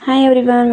Hi everyone,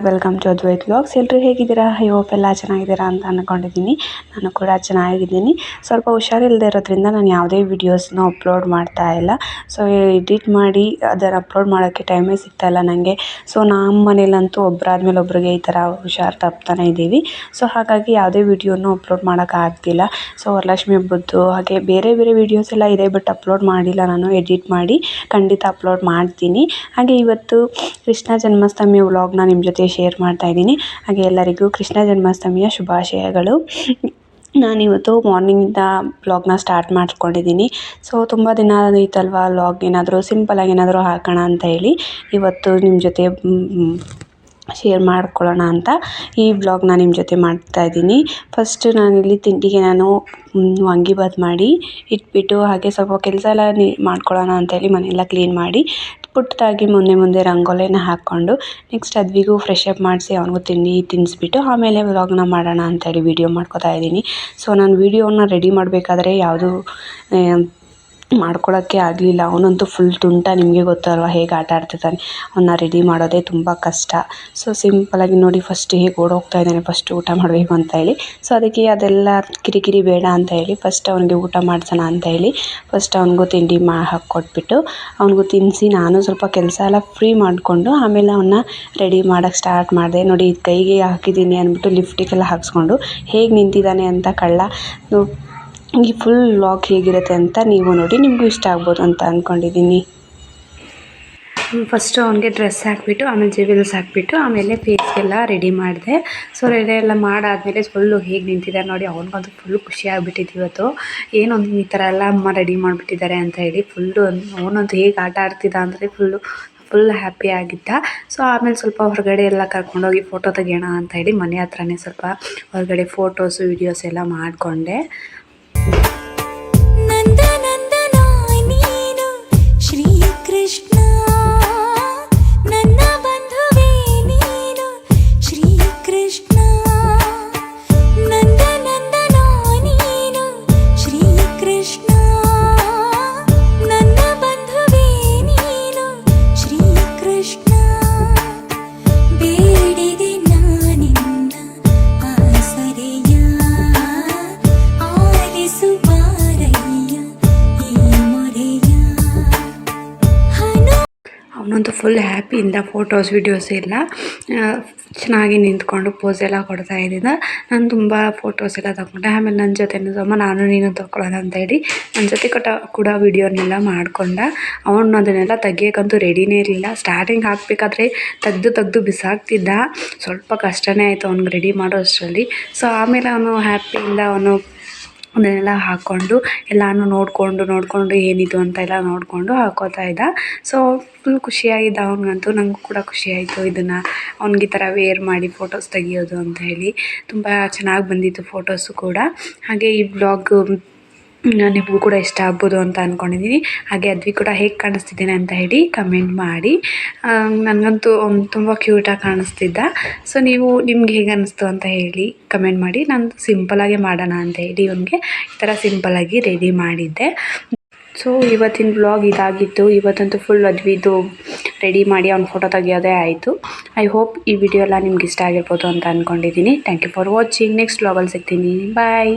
welcome to Advait vlogs. ಎಲ್ಲರೂ ಹೇಗಿದ್ದೀರಾ? I hope ಎಲ್ಲ ಚೆನ್ನಾಗಿದ್ದೀರಾ ಅಂತ ಅಂದ್ಕೊಂಡಿದ್ದೀನಿ. ನಾನು ಕೂಡ ಚೆನ್ನಾಗಿದ್ದೀನಿ. ಸ್ವಲ್ಪ ಹುಷಾರಿಲ್ಲದೆ ಇರೋದ್ರಿಂದ ನಾನು ಯಾವುದೇ ವೀಡಿಯೋಸ್ನ ಅಪ್ಲೋಡ್ ಮಾಡ್ತಾ ಇಲ್ಲ. ಸೊ ಎಡಿಟ್ ಮಾಡಿ ಅದನ್ನು ಅಪ್ಲೋಡ್ ಮಾಡೋಕ್ಕೆ ಟೈಮೇ ಸಿಗ್ತಾ ಇಲ್ಲ ನನಗೆ. ಸೊ ನಮ್ಮ ಮನೇಲಂತೂ ಒಬ್ಬರಾದ್ಮೇಲೆ ಒಬ್ಬರಿಗೆ ಈ ಥರ ಹುಷಾರು ತಪ್ತಾನೆ ಇದ್ದೀವಿ. ಸೊ ಹಾಗಾಗಿ ಯಾವುದೇ ವೀಡಿಯೋನೂ ಅಪ್ಲೋಡ್ ಮಾಡೋಕ್ಕಾಗ್ತಿಲ್ಲ. ಸೊ ವರಲಕ್ಷ್ಮಿ ಹಬ್ಬದ್ದು ಹಾಗೆ ಬೇರೆ ವೀಡಿಯೋಸ್ ಎಲ್ಲ ಇದೆ, ಬಟ್ ಅಪ್ಲೋಡ್ ಮಾಡಿಲ್ಲ. ನಾನು ಎಡಿಟ್ ಮಾಡಿ ಖಂಡಿತ ಅಪ್ಲೋಡ್ ಮಾಡ್ತೀನಿ. ಹಾಗೆ ಇವತ್ತು ಕೃಷ್ಣ ಜನ್ಮಾಷ್ಟಮಿಯ ವ್ಲಾಗ್ನ ನಿಮ್ಮ ಜೊತೆ ಶೇರ್ ಮಾಡ್ತಾ ಇದ್ದೀನಿ. ಹಾಗೆ ಎಲ್ಲರಿಗೂ ಕೃಷ್ಣ ಜನ್ಮಾಷ್ಟಮಿಯ ಶುಭಾಶಯಗಳು. ನಾನಿವತ್ತು ಮಾರ್ನಿಂಗಿಂದ ವ್ಲಾಗ್ನ ಸ್ಟಾರ್ಟ್ ಮಾಡ್ಕೊಂಡಿದ್ದೀನಿ. ಸೊ ತುಂಬ ದಿನ ಆಯಿತಲ್ವ ವ್ಲಾಗ್ ಏನಾದರೂ ಸಿಂಪಲಾಗಿ ಏನಾದರೂ ಹಾಕೋಣ ಅಂತ ಹೇಳಿ ಇವತ್ತು ನಿಮ್ಮ ಜೊತೆ ಶೇರ್ ಮಾಡ್ಕೊಳ್ಳೋಣ ಅಂತ ಈ ವ್ಲಾಗ್ನ ನಿಮ್ಮ ಜೊತೆ ಮಾಡ್ತಾಯಿದ್ದೀನಿ. ಫಸ್ಟ್ ನಾನಿಲ್ಲಿ ತಿಂಡಿಗೆ ನಾನು ವಾಂಗಿಬಾತ್ ಮಾಡಿ ಇಟ್ಬಿಟ್ಟು ಹಾಗೆ ಸ್ವಲ್ಪ ಕೆಲಸ ಎಲ್ಲ ಮಾಡ್ಕೊಳ್ಳೋಣ ಅಂತೇಳಿ ಮನೆಯೆಲ್ಲ ಕ್ಲೀನ್ ಮಾಡಿ ಪುಟ್ಟದಾಗಿ ಮುಂದೆ ರಂಗೋಲಿನ ಹಾಕ್ಕೊಂಡು ನೆಕ್ಸ್ಟ್ ಅದ್ವಿಗೂ ಫ್ರೆಶ್ ಅಪ್ ಮಾಡಿಸಿ ಅವನಿಗೂ ತಿಂಡಿ ತಿನ್ನಿಸ್ಬಿಟ್ಟು ಆಮೇಲೆ ವ್ಲಾಗ್ನ ಮಾಡೋಣ ಅಂತೇಳಿ ವೀಡಿಯೋ ಮಾಡ್ಕೊತಾ ಇದ್ದೀನಿ. ಸೊ ನಾನು ವೀಡಿಯೋನ ರೆಡಿ ಮಾಡಬೇಕಾದ್ರೆ ಯಾವುದು ಮಾಡ್ಕೊಳ್ಳೋಕ್ಕೆ ಆಗಲಿಲ್ಲ. ಅವನಂತೂ ಫುಲ್ ತುಂಟ, ನಿಮಗೆ ಗೊತ್ತಲ್ವ ಹೇಗೆ ಆಟ ಆಡ್ತಿದ್ದಾನೆ. ಅವನ್ನ ರೆಡಿ ಮಾಡೋದೇ ತುಂಬ ಕಷ್ಟ. ಸೊ ಸಿಂಪಲಾಗಿ ನೋಡಿ ಫಸ್ಟ್ ಹೇಗೆ ಓಡೋಗ್ತಾ ಇದ್ದಾನೆ ಫಸ್ಟ್ ಊಟ ಮಾಡಬೇಕು ಅಂತ ಹೇಳಿ. ಸೊ ಅದಕ್ಕೆ ಅದೆಲ್ಲ ಕಿರಿಕಿರಿ ಬೇಡ ಅಂತ ಹೇಳಿ ಫಸ್ಟ್ ಅವನಿಗೆ ಊಟ ಮಾಡಿಸೋಣ ಅಂತ ಹೇಳಿ ಫಸ್ಟ್ ಅವನಿಗೂ ತಿಂಡಿ ಹಾಕ್ಕೊಟ್ಬಿಟ್ಟು ಅವನಿಗೂ ತಿನ್ನಿಸಿ ನಾನು ಸ್ವಲ್ಪ ಕೆಲಸ ಎಲ್ಲ ಫ್ರೀ ಮಾಡಿಕೊಂಡು ಆಮೇಲೆ ಅವನ್ನ ರೆಡಿ ಮಾಡೋಕ್ಕೆ ಸ್ಟಾರ್ಟ್ ಮಾಡಿದೆ. ನೋಡಿ ಕೈಗೆ ಹಾಕಿದ್ದೀನಿ ಅಂದ್ಬಿಟ್ಟು ಲಿಫ್ಟಿಗೆಲ್ಲ ಹಾಕ್ಸ್ಕೊಂಡು ಹೇಗೆ ನಿಂತಿದ್ದಾನೆ ಅಂತ ಕಳ್ಳ. ಈ ಫುಲ್ ವ್ಲಾಗ್ ಹೇಗಿರುತ್ತೆ ಅಂತ ನೀವು ನೋಡಿ, ನಿಮಗೂ ಇಷ್ಟ ಆಗ್ಬೋದು ಅಂತ ಅಂದ್ಕೊಂಡಿದ್ದೀನಿ. ಫಸ್ಟು ಅವನಿಗೆ ಡ್ರೆಸ್ ಹಾಕಿಬಿಟ್ಟು ಆಮೇಲೆ ಜ್ಯುವೆಲ್ಸ್ ಹಾಕಿಬಿಟ್ಟು ಆಮೇಲೆ ಫೇಸ್ಗೆಲ್ಲ ರೆಡಿ ಮಾಡಿದೆ. ಸೊ ರೆಡಿ ಎಲ್ಲ ಮಾಡಾದಮೇಲೆ ಫುಲ್ಲು ಹೇಗೆ ನಿಂತಿದ್ದಾರೆ ನೋಡಿ. ಅವ್ನಿಗಂತೂ ಫುಲ್ಲು ಖುಷಿ ಆಗಿಬಿಟ್ಟಿತ್ತು ಇವತ್ತು. ಏನೊಂದು ಈ ಥರ ಎಲ್ಲ ಅಮ್ಮ ರೆಡಿ ಮಾಡಿಬಿಟ್ಟಿದ್ದಾರೆ ಅಂತ ಹೇಳಿ ಫುಲ್ಲು ಅವನಂತೂ ಹೇಗೆ ಆಟ ಆಡ್ತಿದ್ದ ಅಂದರೆ ಫುಲ್ ಹ್ಯಾಪಿ ಆಗಿದ್ದ. ಸೊ ಆಮೇಲೆ ಸ್ವಲ್ಪ ಹೊರಗಡೆ ಎಲ್ಲ ಕರ್ಕೊಂಡೋಗಿ ಫೋಟೋ ತೆಗಿಯೋಣ ಅಂತ ಹೇಳಿ ಮನೆ ಹತ್ರನೇ ಸ್ವಲ್ಪ ಹೊರಗಡೆ ಫೋಟೋಸು ವೀಡಿಯೋಸ್ ಎಲ್ಲ ಮಾಡಿಕೊಂಡೆ. ಅವನಂತೂ ಫುಲ್ ಹ್ಯಾಪಿಯಿಂದ ಫೋಟೋಸ್ ವೀಡಿಯೋಸ್ ಎಲ್ಲ ಚೆನ್ನಾಗಿ ನಿಂತ್ಕೊಂಡು ಪೋಸ್ ಎಲ್ಲ ಕೊಡ್ತಾ ಇದ್ದಿದ್ದ. ನಾನು ತುಂಬ ಫೋಟೋಸ್ ಎಲ್ಲ ತಗೊಂಡೆ. ಆಮೇಲೆ ನನ್ನ ಜೊತೆನೂ ಅಮ್ಮ ನಾನು ನೀನು ತಗೊಳ್ಳೋಣ ಅಂತ ಹೇಳಿ ನನ್ನ ಜೊತೆ ಕೂಡ ವೀಡಿಯೋನೆಲ್ಲ ಮಾಡ್ಕೊಂಡ. ಅವನು ಅದನ್ನೆಲ್ಲ ತೆಗಿಯೋಕ್ಕಂತೂ ರೆಡಿನೇ ಇರಲಿಲ್ಲ. ಸ್ಟಾರ್ಟಿಂಗ್ ಹಾಕಬೇಕಾದ್ರೆ ತೆಗ್ದು ಬಿಸಾಕ್ತಿದ್ದ. ಸ್ವಲ್ಪ ಕಷ್ಟನೇ ಆಯಿತು ಅವ್ನಿಗೆ ರೆಡಿ ಮಾಡೋ ಅಷ್ಟರಲ್ಲಿ. ಸೊ ಆಮೇಲೆ ಅವನು ಹ್ಯಾಪಿಯಿಂದ ಅದನ್ನೆಲ್ಲ ಹಾಕ್ಕೊಂಡು ಎಲ್ಲನೂ ನೋಡಿಕೊಂಡು ಏನಿದು ಅಂತ ಎಲ್ಲ ನೋಡಿಕೊಂಡು ಹಾಕೋತಾ ಇದ್ದ. ಸೊ ಫುಲ್ ಖುಷಿಯಾಗಿದ್ದ ಅವ್ನಿಗಂತೂ. ನನಗೂ ಕೂಡ ಖುಷಿಯಾಯಿತು ಇದನ್ನು ಅವ್ನಿಗೆ ಈ ಥರ ವೇರ್ ಮಾಡಿ ಫೋಟೋಸ್ ತೆಗಿಯೋದು ಅಂತ ಹೇಳಿ. ತುಂಬ ಚೆನ್ನಾಗಿ ಬಂದಿತ್ತು ಫೋಟೋಸು ಕೂಡ. ಹಾಗೆ ಈ ವ್ಲಾಗ್ ನಿಮಗೂ ಕೂಡ ಇಷ್ಟ ಆಗ್ಬೋದು ಅಂತ ಅಂದ್ಕೊಂಡಿದ್ದೀನಿ. ಹಾಗೆ ಅದ್ವಿ ಕೂಡ ಹೇಗೆ ಕಾಣಿಸ್ತಿದ್ದೇನೆ ಅಂತ ಹೇಳಿ ಕಮೆಂಟ್ ಮಾಡಿ. ನನಗಂತೂ ತುಂಬ ಕ್ಯೂಟಾಗಿ ಕಾಣಿಸ್ತಿದ್ದ. ಸೊ ನಿಮ್ಗೆ ಹೇಗೆ ಅನ್ನಿಸ್ತು ಅಂತ ಹೇಳಿ ಕಮೆಂಟ್ ಮಾಡಿ. ನಾನು ಸಿಂಪಲಾಗಿ ಮಾಡೋಣ ಅಂತ ಹೇಳಿ ಅವನಿಗೆ ಈ ಥರ ಸಿಂಪಲಾಗಿ ರೆಡಿ ಮಾಡಿದ್ದೆ. ಸೊ ಇವತ್ತಿನ ವ್ಲಾಗ್ ಇದಾಗಿತ್ತು. ಇವತ್ತಂತೂ ಫುಲ್ ಅದ್ವಿದು ರೆಡಿ ಮಾಡಿ ಅವ್ನ ಫೋಟೋ ತೆಗಿಯೋದೇ ಆಯಿತು. ಐ ಹೋಪ್ ಈ ವಿಡಿಯೋ ಎಲ್ಲ ನಿಮ್ಗೆ ಇಷ್ಟ ಆಗಿರ್ಬೋದು ಅಂತ ಅಂದ್ಕೊಂಡಿದ್ದೀನಿ. Thank you for watching. Next ವ್ಲಾಗಲ್ಲಿ ಸಿಗ್ತೀನಿ. ಬಾಯ್.